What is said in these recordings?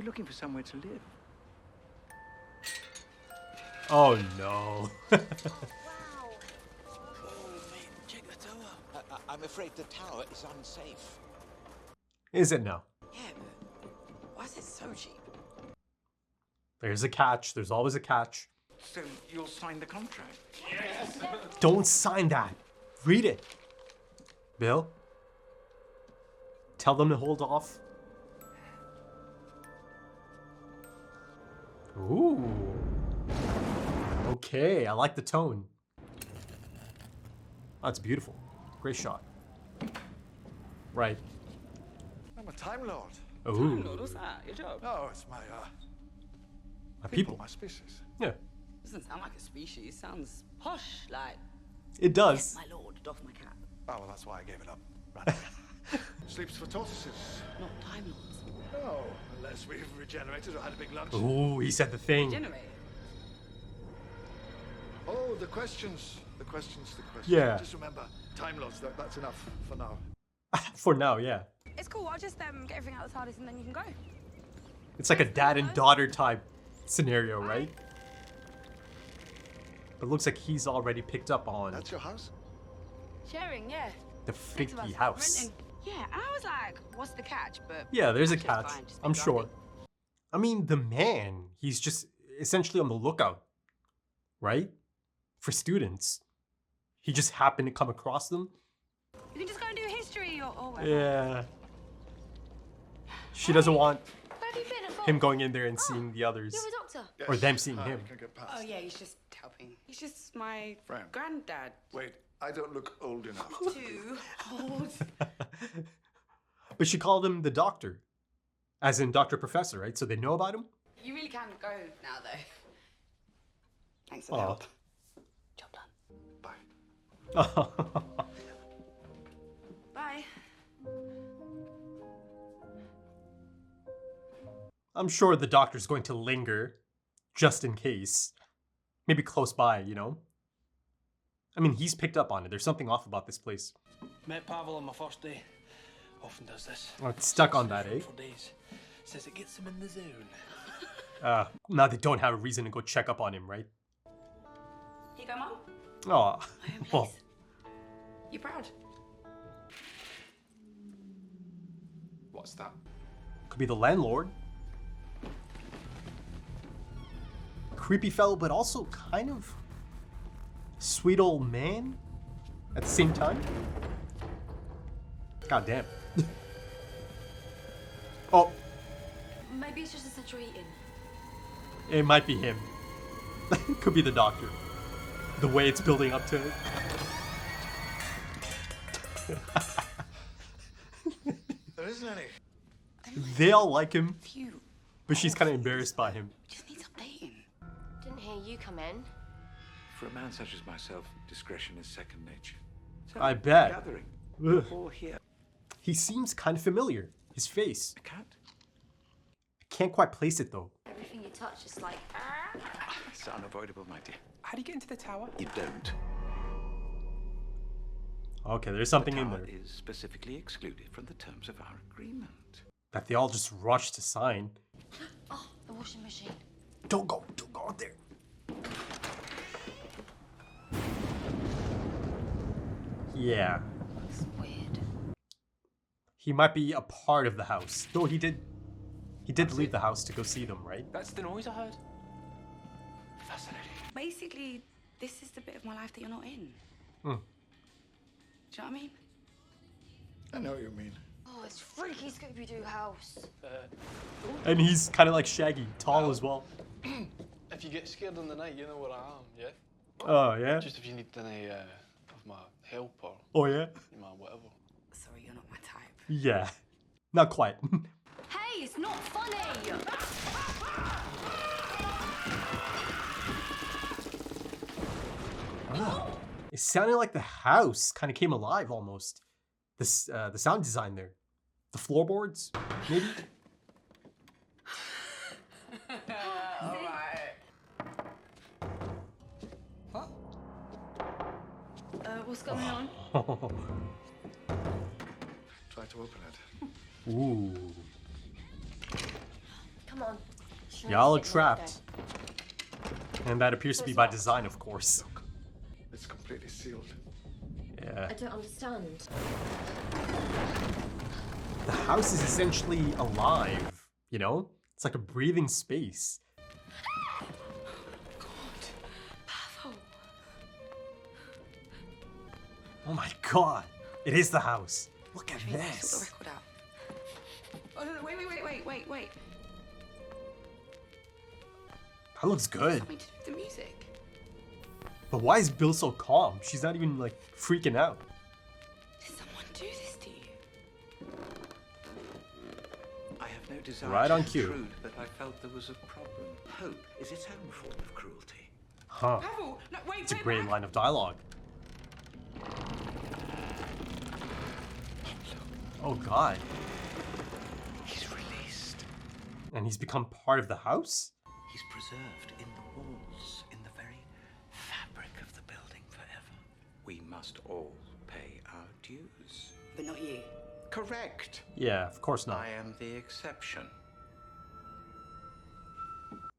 You're looking for somewhere to live. Oh no. Oh, mate, check the tower. I'm afraid the tower is unsafe. Is it now? Yeah, but why is it so cheap? There's a catch. There's always a catch. So you'll sign the contract? Yes. Don't sign that. Read it. Bill? Tell them to hold off. Ooh. Okay, I like the tone. That's beautiful. Great shot. Right. I'm a Time Lord. Ooh. What's that? Your job? No, it's my People. my species. Yeah. Doesn't sound like a species. Sounds posh, like. It does. Yes, my lord, doff my cap. Oh, well, that's why I gave it up. Right. Sleeps for tortoises. Not Time Lords. No, unless we've regenerated or had a big lunch. Ooh, he said the thing. Generate. Oh, the questions. The questions. Yeah. Just remember, Time Lords, that's enough for now. For now, yeah. It's cool. I'll just get everything out of the TARDIS and then you can go. It's like a dad and daughter type scenario, right? But it looks like he's already picked up on That's your house? Sharing, yeah. the Both of freaky us house. renting. Yeah, and I was like, what's the catch? But Yeah, there's a actually it's catch. fine, just be I'm grumpy. sure. I mean, the man, he's just essentially on the lookout, right? For students. He just happened to come across them. You can just go and do history or whatever. Yeah. She doesn't want Where have you been? him going in there and seeing the others. You're a doctor. Yes. Or them seeing Ah, him. you can get past. Oh yeah, he's just helping. He's just my Friend. granddad. Wait, I don't look old enough. Too old. But she called him the doctor. As in Dr. Professor, right? So they know about him? You really can go now, though. Thanks for the Aw. help. Job done. Bye. Bye. I'm sure the doctor's going to linger, just in case. Maybe close by, you know? I mean, he's picked up on it. There's something off about this place. Met Pavel on my first day. Often does this. Oh, it's stuck on that, eh? For days. Says it gets him in the zone. Now they don't have a reason to go check up on him, right? Here you go, Mum. Oh, I am well, pleased. You proud? What's that? could be the landlord. Creepy fellow, but also kind of sweet old man at the same time. God damn. Oh, Maybe it's just essential eating. it might be him. Could be the doctor. The way it's building up to it. There isn't any. They all like him, Phew. but she's kind of embarrassed by him. Just needs updating. Didn't hear you come in. For a man such as myself, discretion is second nature. So, I bet. Gathering. Ugh. All here. He seems kind of familiar. His face. A cat? I can't quite place it though. Everything you touch is like. It's unavoidable, my dear. How do you get into the tower? You don't. Okay, there's something the in tower there is specifically excluded from the terms of our agreement. that they all just rush to sign. Oh, the washing machine. Don't go out there. Yeah, Looks weird. he might be a part of the house. Though he did leave the house to go see them, right? That's the noise I heard. Fascinating. Basically, this is the bit of my life that you're not in. Hmm. Do you know what I mean? I know what you mean. Oh, it's freaky Scooby-Doo house. And he's kind of like Shaggy, tall as well. If you get scared in the night, you know where I am, yeah? Oh yeah. Just if you need any of my help or Oh yeah. my whatever. Sorry, you're not my type. Yeah, not quite. Hey, it's not funny! It sounded like the house kind of came alive almost. This the sound design there, the floorboards, maybe. What's going on? Try to open it. Ooh. Come on. Y'all are trapped. And that appears to be by design, of course. Look, it's completely sealed. Yeah. I don't understand. The house is essentially alive, you know? It's like a breathing space. Oh my god! It is the house! Look at this! Sort the record out. Oh, no, wait. That looks good. Something to do with the music. But why is Bill so calm? She's not even like freaking out. Did someone do this to you? I have no desire Right to on cue. intrude, but I felt there was a problem. Hope is its own form of cruelty. Huh. Pavel, no, wait, It's a great line of dialogue. Oh god. He's released. And he's become part of the house? He's preserved in the walls, in the very fabric of the building forever. We must all pay our dues. But not you. Correct. Yeah, of course not. I am the exception.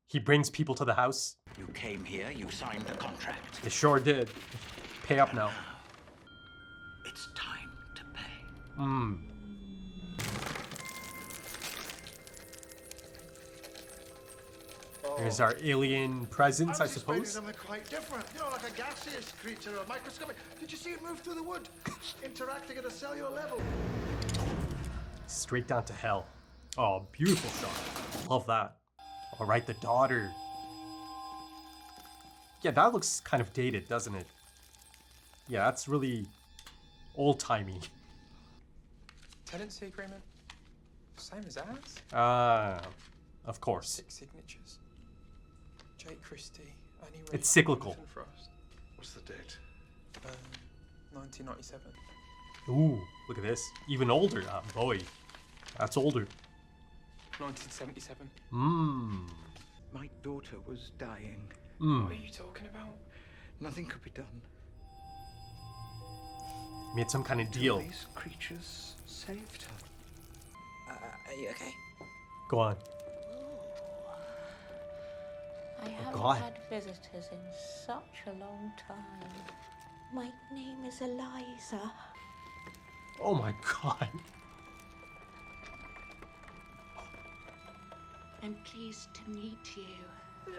He brings people to the house. You came here, you signed the contract. They sure did. Pay up now. It's time to pay. Here's our alien presence, I was expecting suppose. something quite different. You know, like a gaseous creature or microscopic. Did you see it move through the wood? Interacting at a cellular level. Straight down to hell. Oh, beautiful shot. Love that. Alright, the daughter. Yeah, that looks kind of dated, doesn't it? Yeah, that's really old-timey. Tenancy agreement? Same as ours? Of course. 6 signatures. Jake Christie. Only It's cyclical. Nathan Frost. What's the date? 1997. Ooh, look at this. Even older. Boy, that's older. 1977. My daughter was dying. What are you talking about? Nothing could be done. Made some kind of deal. These creatures saved her. Are you okay? Go on. I haven't God. had visitors in such a long time. My name is Eliza. Oh my god. I'm pleased to meet you.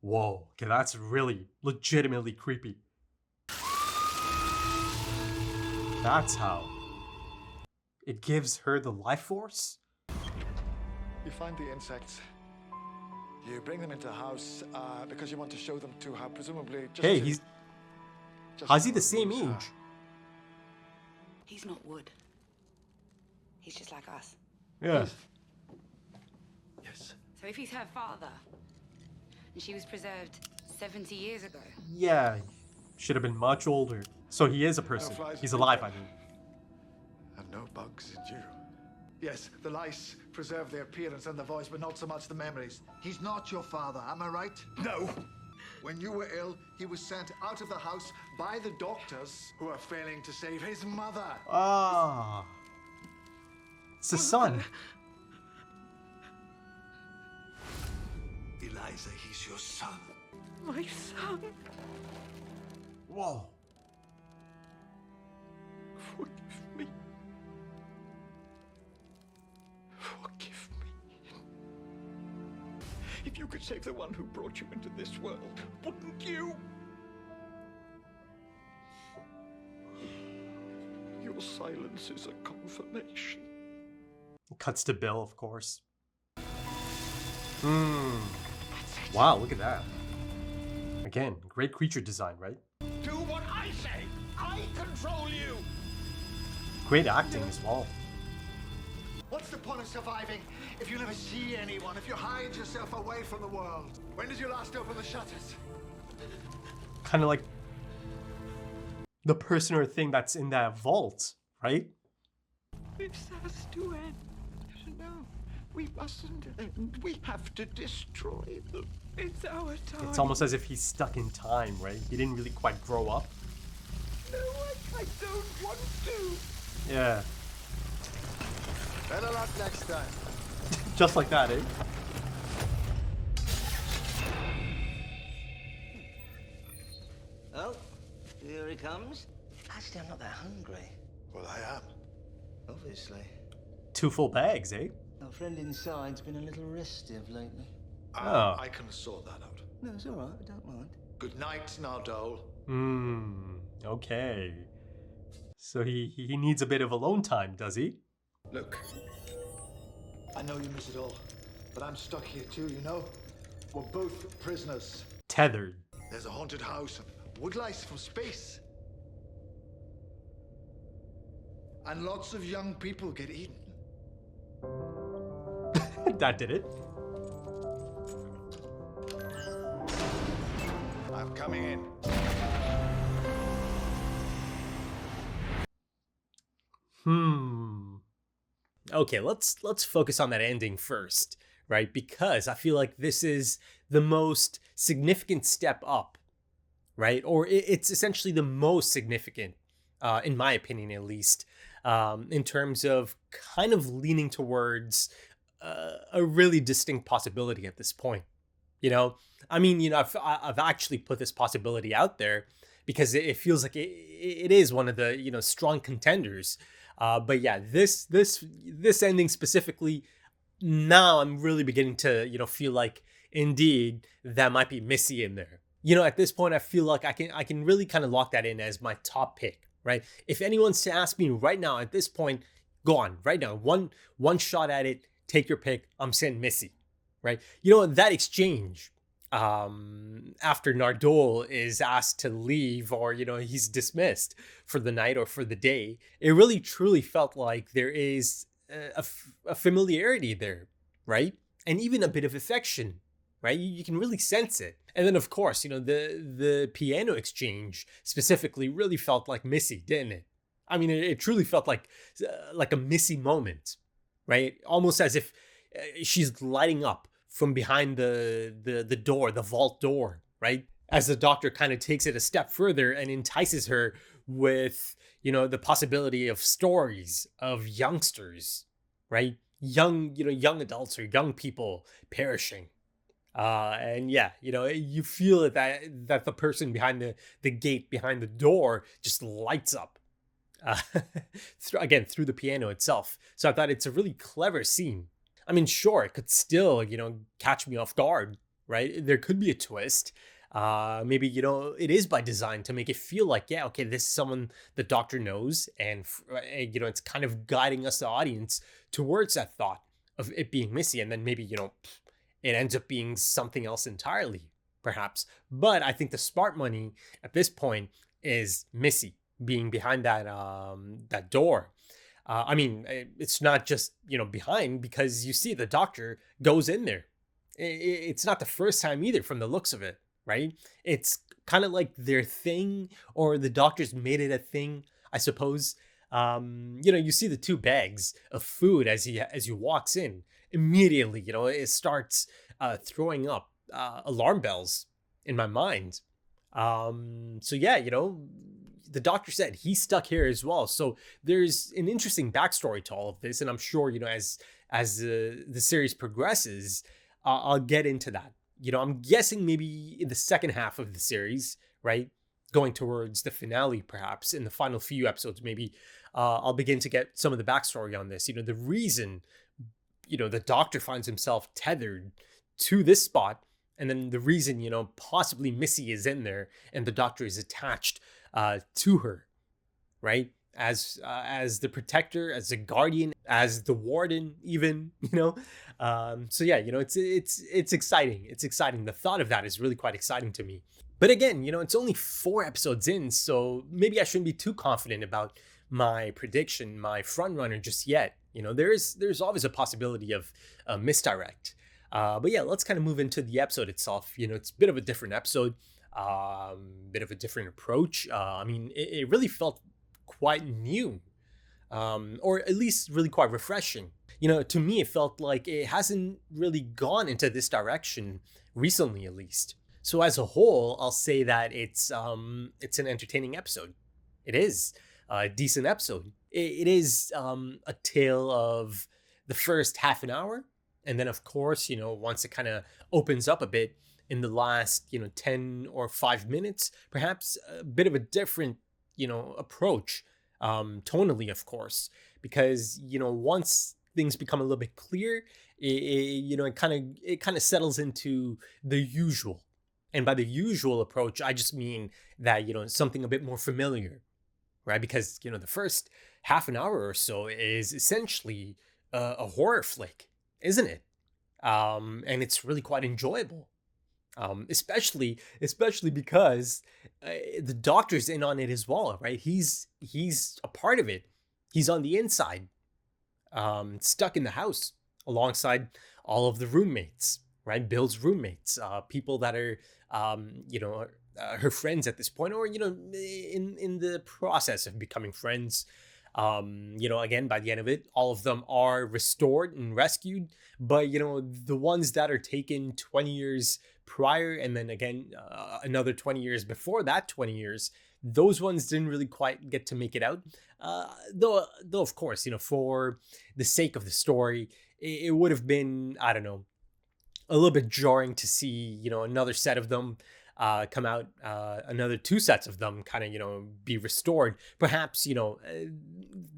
Whoa. Okay, that's really legitimately creepy. That's how. It gives her the life force? You find the insects. You bring them into the house because you want to show them to her, presumably. Just Hey, to- he's... just How's he to the same amuse her. age? He's not wood. He's just like us. Yeah. Yes. So if he's her father, and she was preserved 70 years ago, Yeah. Should have been much older. So he is a person. flies He's in alive, the I mean. And no bugs in you. Yes, the lice preserve the appearance and the voice, but not so much the memories. He's not your father, am I right? No! When you were ill, he was sent out of the house by the doctors. Who are failing to save his mother. Ah. It's the son. Eliza, he's your son. my son. Whoa. Forgive me. Forgive me. If you could save the one who brought you into this world, wouldn't you? Your silence is a confirmation. Cuts to Bill, of course. Wow, look at that. Again, great creature design, right? Do what I say. I control you. Great acting as well. What's the point of surviving if you never see anyone, if you hide yourself away from the world? When did you last open the shutters? Kind of like the person or thing that's in that vault, right? This has to end. No, we mustn't end. We have to destroy them. It's our time. It's almost as if he's stuck in time, right? He didn't really quite grow up. No, I don't want to. Yeah. Better luck next time. Just like that, eh? Oh, here he comes. Actually, I'm not that hungry. Well, I am. Obviously. 2 full bags, eh? Our friend inside's been a little restive lately. I can sort that out. No, it's all right. I don't mind. Good night, now, Dole. Okay. So he needs a bit of alone time, does he? Look, I know you miss it all, but I'm stuck here too, you know? We're both prisoners. Tethered. There's a haunted house and wood lice from space. And lots of young people get eaten. That did it. I'm coming in. Okay, let's focus on that ending first, right? Because I feel like this is the most significant step up, right? Or it's essentially the most significant, in my opinion at least, in terms of kind of leaning towards a really distinct possibility at this point. You know, I mean, you know, I've actually put this possibility out there because it feels like it is one of the, you know, strong contenders. But yeah, this ending specifically, now I'm really beginning to, you know, feel like indeed that might be Missy in there. You know, at this point, I feel like I can really kind of lock that in as my top pick, right? If anyone's to ask me right now at this point, go on right now, one shot at it, take your pick. I'm saying Missy, right? You know, that exchange after Nardole is asked to leave, or, you know, he's dismissed for the night or for the day, it really truly felt like there is a familiarity there, right? And even a bit of affection, right? You can really sense it. And then, of course, you know, the piano exchange specifically really felt like Missy, didn't it? I mean, it truly felt like a Missy moment, right? Almost as if she's lighting up from behind the door, the vault door, right? As the doctor kind of takes it a step further and entices her with, you know, the possibility of stories of youngsters, right? Young adults or young people perishing. And yeah, you know, you feel that the person behind the gate, behind the door, just lights up. Through the piano itself. So I thought it's a really clever scene. I mean, sure, it could still, you know, catch me off guard, right? There could be a twist. Maybe, you know, it is by design to make it feel like, yeah, okay, this is someone the doctor knows, and you know, it's kind of guiding us, the audience, towards that thought of it being Missy, and then maybe, you know, it ends up being something else entirely, perhaps. But I think the smart money at this point is Missy being behind that door. I mean, it's not just, you know, behind, because you see the doctor goes in there. It's not the first time either from the looks of it, right? It's kind of like their thing, or the doctor's made it a thing, I suppose. You know, you see the 2 bags of food as he walks in. Immediately, you know, it starts throwing up alarm bells in my mind. So yeah, you know, the doctor said he's stuck here as well. So there's an interesting backstory to all of this. And I'm sure, you know, as the series progresses, I'll get into that. You know, I'm guessing maybe in the second half of the series, right? Going towards the finale, perhaps in the final few episodes, maybe I'll begin to get some of the backstory on this. You know, the reason, you know, the doctor finds himself tethered to this spot, and then the reason, you know, possibly Missy is in there and the doctor is attached to her, right? As the protector, as the guardian, as the warden, even, you know. So yeah, you know, it's exciting. It's exciting. The thought of that is really quite exciting to me. But again, you know, it's only 4 episodes in, so maybe I shouldn't be too confident about my prediction, my front runner just yet. You know, there's always a possibility of a misdirect. But yeah, let's kind of move into the episode itself. You know, it's a bit of a different episode, bit of a different approach. I mean, it really felt quite new, or at least really quite refreshing. You know, to me, it felt like it hasn't really gone into this direction recently, at least. So as a whole, I'll say that it's an entertaining episode. It is a decent episode. It is a tale of the first half an hour. And then, of course, once it kind of opens up a bit in the last, 10 or 5 minutes, perhaps a bit of a different, approach, tonally, of course, because, once things become a little bit clear, it kind of settles into the usual. And by the usual approach, I just mean that, something a bit more familiar, right? Because, the first half an hour or so is essentially a horror flick, isn't it? And it's really quite enjoyable. Especially because the doctor's in on it as well, right? He's a part of it. He's on the inside, stuck in the house alongside all of the roommates, right? Bill's roommates, people that are, her friends at this point, or in the process of becoming friends. Again, by the end of it, all of them are restored and rescued, but the ones that are taken 20 years prior, and then again another 20 years before that 20 years, those ones didn't really quite get to make it out, though of course, for the sake of the story, it would have been, I don't know, a little bit jarring to see another set of them come out, another 2 sets of them kind of be restored. Perhaps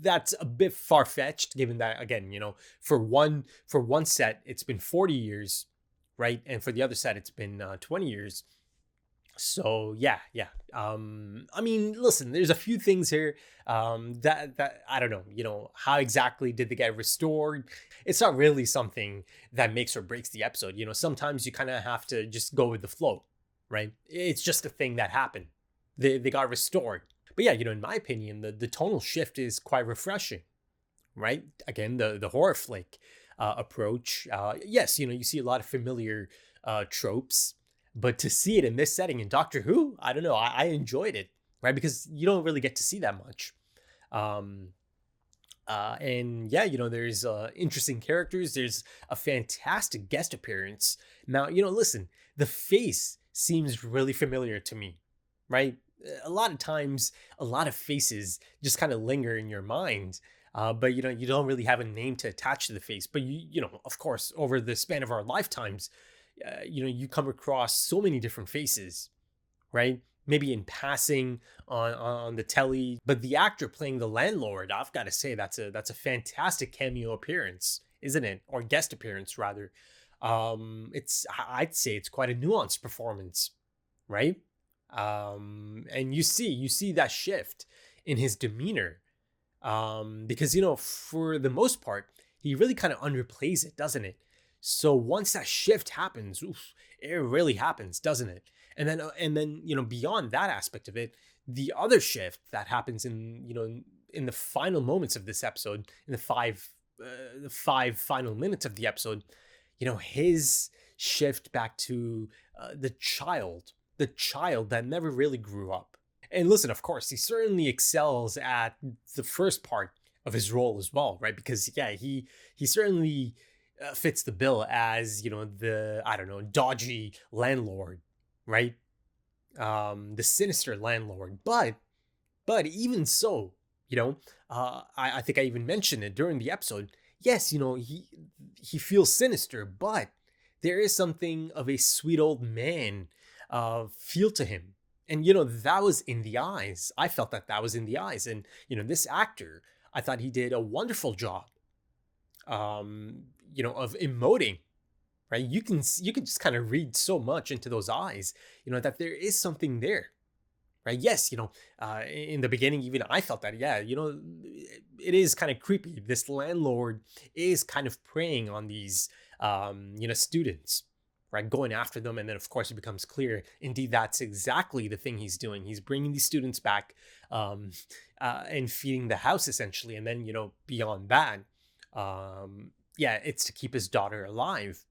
that's a bit far-fetched, given that, again, for one set it's been 40 years, right? And for the other set it's been 20 years. So yeah. I mean, listen, there's a few things here that I don't know, how exactly did they get restored? It's not really something that makes or breaks the episode. Sometimes you kind of have to just go with the flow, right? It's just a thing that happened. They got restored. But yeah, in my opinion, the tonal shift is quite refreshing, right? Again, the horror flick approach. Yes, you see a lot of familiar tropes, but to see it in this setting in Doctor Who, I don't know, I enjoyed it, right? Because you don't really get to see that much. And yeah, there's interesting characters. There's a fantastic guest appearance. Now, listen, the face seems really familiar to me, right? A lot of times, a lot of faces just kind of linger in your mind, but you don't really have a name to attach to the face. But of course, over the span of our lifetimes, you come across so many different faces, right? Maybe in passing on the telly, but the actor playing the landlord, I've got to say that's a fantastic cameo appearance, isn't it? Or guest appearance rather. I'd say it's quite a nuanced performance, right? And you see that shift in his demeanor, because for the most part he really kind of underplays it, doesn't it? So once that shift happens, it really happens, doesn't it? And then beyond that aspect of it, the other shift that happens in the final moments of this episode, in the five final minutes of the episode, his shift back to the child that never really grew up. And listen, of course, he certainly excels at the first part of his role as well, right? Because yeah, he certainly fits the bill as the, I don't know, dodgy landlord, right? The sinister landlord. But even so, I think I even mentioned it during the episode. Yes, he feels sinister, but there is something of a sweet old man feel to him. And, that was in the eyes. I felt that was in the eyes. And, this actor, I thought he did a wonderful job, of emoting, right? You can just kind of read so much into those eyes, that there is something there, right? Yes, in the beginning, even I felt that, yeah, it is kind of creepy. This landlord is kind of preying on these, students, right? Going after them. And then, of course, it becomes clear, indeed, that's exactly the thing he's doing. He's bringing these students back, and feeding the house, essentially. And then, beyond that, it's to keep his daughter alive,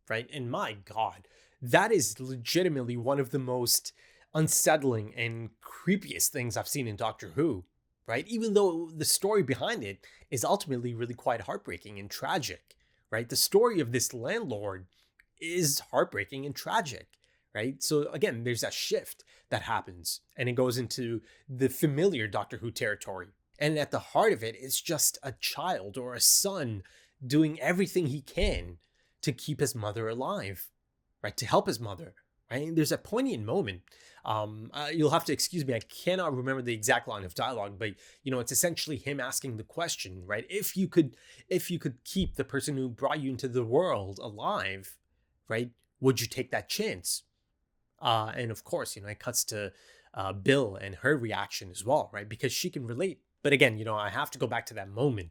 right? And my God, that is legitimately one of the most unsettling and creepiest things I've seen in Doctor Who, right? Even though the story behind it is ultimately really quite heartbreaking and tragic, right? The story of this landlord is heartbreaking and tragic, right? So again, there's that shift that happens and it goes into the familiar Doctor Who territory. And at the heart of it is just a child or a son doing everything he can to keep his mother alive, right? To help his mother, right? And there's a poignant moment. You'll have to excuse me. I cannot remember the exact line of dialogue, but it's essentially him asking the question, right? If you could keep the person who brought you into the world alive, right? Would you take that chance? And of course, it cuts to Bill and her reaction as well, right? Because she can relate. But again, I have to go back to that moment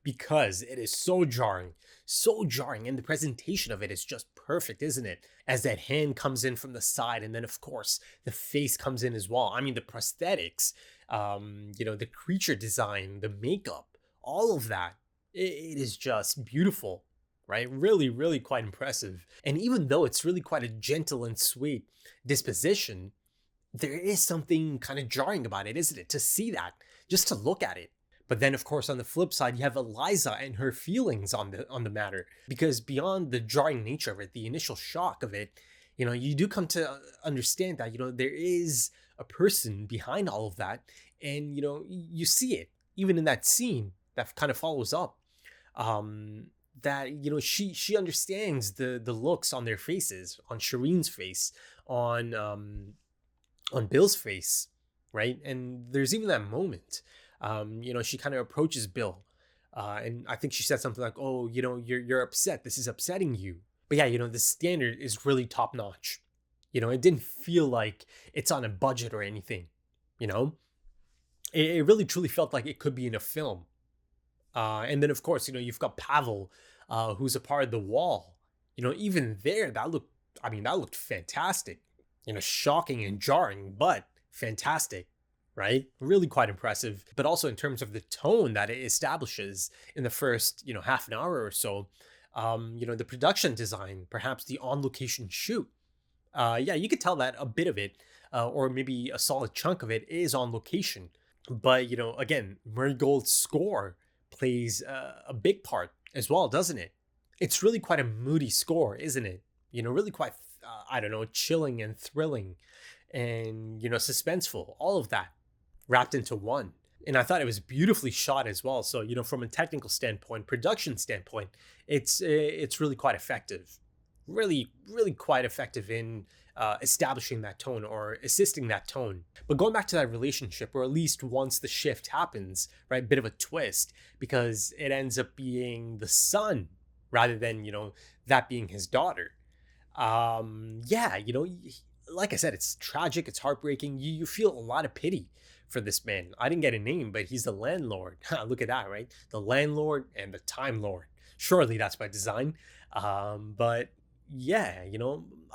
because it is so jarring, and the presentation of it is just perfect, isn't it? As that hand comes in from the side, and then of course the face comes in as well. I mean, the prosthetics, the creature design, the makeup, all of that, it is just beautiful, right? Really, really quite impressive. And even though it's really quite a gentle and sweet disposition, there is something kind of jarring about it, isn't it? To see that, just to look at it. But then, of course, on the flip side, you have Eliza and her feelings on the matter. Because beyond the jarring nature of it, the initial shock of it, you do come to understand that, there is a person behind all of that. And, you see it, even in that scene that kind of follows up. That, she understands the looks on their faces, on Shireen's face, on Bill's face, right? And there's even that moment. She kind of approaches Bill, and I think she said something like, "Oh, you're upset. This is upsetting you." But yeah, the standard is really top notch. It didn't feel like it's on a budget or anything. It really truly felt like it could be in a film. And then of course, you've got Pavel, who's a part of the wall. Even there, that looked fantastic. Shocking and jarring, but fantastic. Right? Really quite impressive. But also in terms of the tone that it establishes in the first, half an hour or so, the production design, perhaps the on-location shoot. Yeah, you could tell that a bit of it, or maybe a solid chunk of it is on location. But, again, Murray Gold's score plays a big part as well, doesn't it? It's really quite a moody score, isn't it? Really quite, chilling and thrilling and, suspenseful, all of that wrapped into one. And I thought it was beautifully shot as well. So, from a technical standpoint, production standpoint, it's really quite effective. Really, really quite effective in establishing that tone or assisting that tone. But going back to that relationship, or at least once the shift happens, right, bit of a twist, because it ends up being the son rather than, that being his daughter. Yeah, like I said, it's tragic, it's heartbreaking. You feel a lot of pity for this man. I didn't get a name, but he's the landlord. Look at that, right? The landlord and the Time Lord. Surely that's by design. But yeah,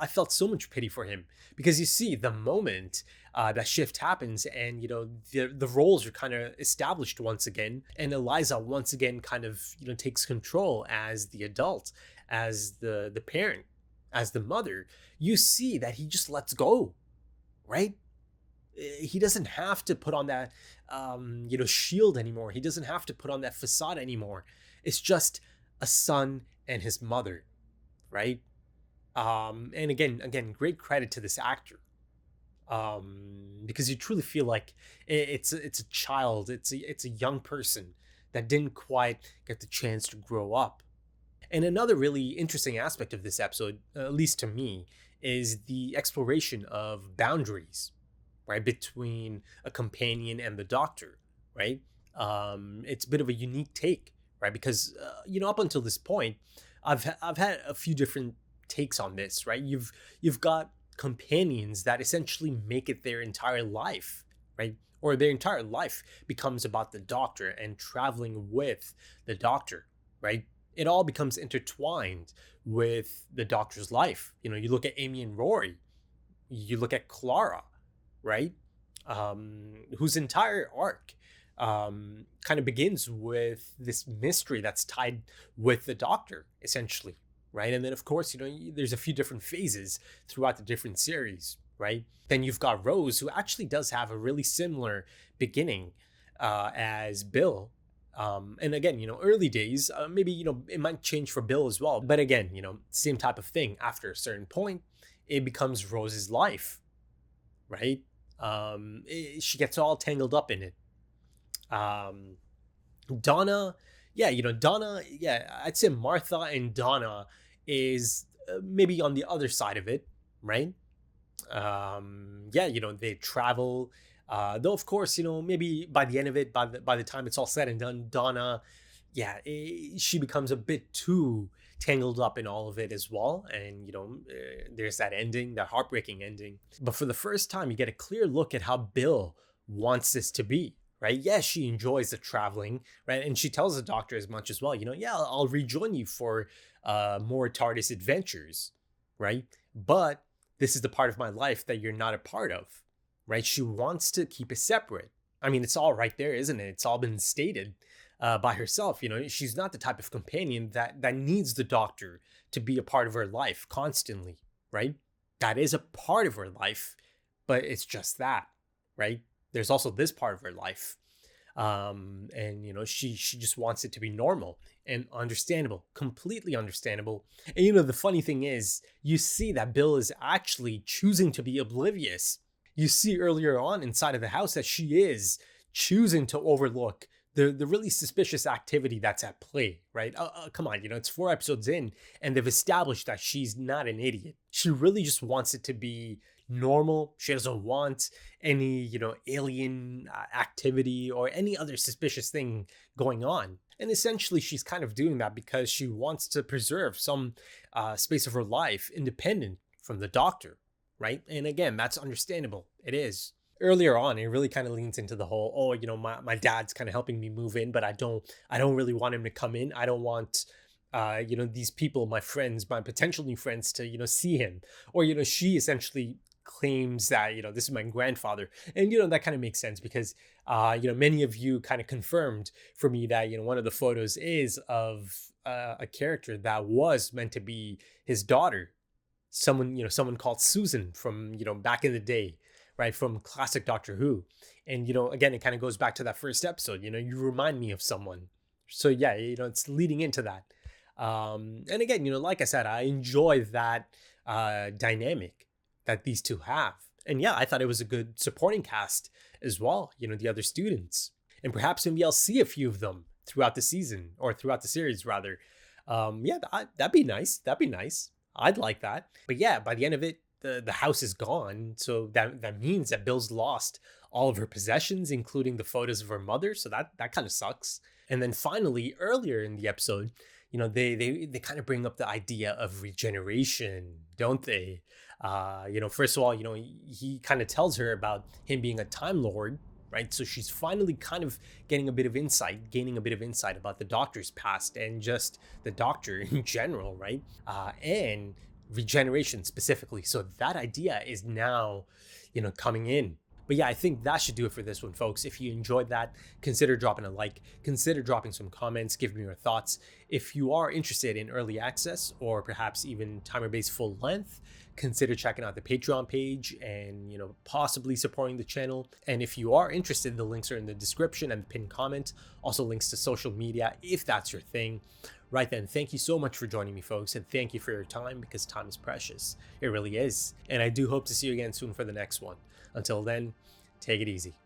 I felt so much pity for him because you see the moment that shift happens and, the roles are kind of established once again. And Eliza once again kind of, takes control as the adult, as the parent, as the mother. You see that he just lets go, right? He doesn't have to put on that, shield anymore. He doesn't have to put on that facade anymore. It's just a son and his mother, right? And again, great credit to this actor, because you truly feel like it's a child, it's a young person that didn't quite get the chance to grow up. And another really interesting aspect of this episode, at least to me, is the exploration of boundaries, right, between a companion and the doctor, right? It's a bit of a unique take, right? Because up until this point, I've had a few different takes on this, right? You've got companions that essentially make it their entire life, right? Or their entire life becomes about the doctor and traveling with the doctor, right? It all becomes intertwined with the doctor's life. You look at Amy and Rory, you look at Clara, right? Whose entire arc kind of begins with this mystery that's tied with the doctor, essentially, right? And then, of course, there's a few different phases throughout the different series, right? Then you've got Rose, who actually does have a really similar beginning as Bill. And again, early days, maybe, it might change for Bill as well. But again, same type of thing. After a certain point, it becomes Rose's life, right? She gets all tangled up in it. Donna, yeah, Donna, yeah, I'd say Martha and Donna is maybe on the other side of it, right? Yeah, they travel. Though of course, maybe by the end of it, by the time it's all said and done, Donna, yeah, she becomes a bit too tangled up in all of it as well. And there's that ending, that heartbreaking ending. But for the first time, you get a clear look at how Bill wants this to be. Right? Yeah, she enjoys the traveling, right? And she tells the doctor as much as well, yeah, I'll rejoin you for more TARDIS adventures, right? But this is the part of my life that you're not a part of, right? She wants to keep it separate. I mean, it's all right there, isn't it? It's all been stated by herself. She's not the type of companion that needs the doctor to be a part of her life constantly, right? That is a part of her life, but it's just that, right? There's also this part of her life. And she just wants it to be normal and understandable, completely understandable. And the funny thing is, you see that Bill is actually choosing to be oblivious. You see earlier on inside of the house that she is choosing to overlook the really suspicious activity that's at play, right? Come on, it's 4 episodes in and they've established that she's not an idiot. She really just wants it to be normal. She doesn't want any, alien activity or any other suspicious thing going on. And essentially, she's kind of doing that because she wants to preserve some space of her life independent from the doctor, right? And again, that's understandable. It is. Earlier on, it really kind of leans into the whole, my dad's kind of helping me move in, but I don't really want him to come in. I don't want these people, my friends, my potential new friends to, see him. Or, she essentially claims that, this is my grandfather. And, that kind of makes sense because, many of you kind of confirmed for me that, one of the photos is of a character that was meant to be his daughter. Someone called Susan from, back in the day, right? From classic Doctor Who. And, again, it kind of goes back to that first episode, you remind me of someone. So yeah, it's leading into that. And again, like I said, I enjoy that dynamic that these two have. And yeah, I thought it was a good supporting cast as well, the other students. And perhaps maybe I'll see a few of them throughout the season, or throughout the series rather. Yeah, that'd be nice. That'd be nice. I'd like that. But yeah, by the end of it, the house is gone. So that means that Bill's lost all of her possessions, including the photos of her mother. So that kind of sucks. And then finally, earlier in the episode, they kind of bring up the idea of regeneration, don't they? First of all, he kind of tells her about him being a Time Lord, right? So she's finally kind of gaining a bit of insight about the Doctor's past and just the Doctor in general, right? And regeneration specifically. So that idea is now, coming in. But yeah, I think that should do it for this one, folks. If you enjoyed that, consider dropping a like, consider dropping some comments, give me your thoughts. If you are interested in early access or perhaps even timer-based full length, consider checking out the Patreon page and, possibly supporting the channel. And if you are interested, the links are in the description and the pinned comment. Also links to social media if that's your thing. Right then, thank you so much for joining me, folks, and thank you for your time, because time is precious. It really is. And I do hope to see you again soon for the next one. Until then, take it easy.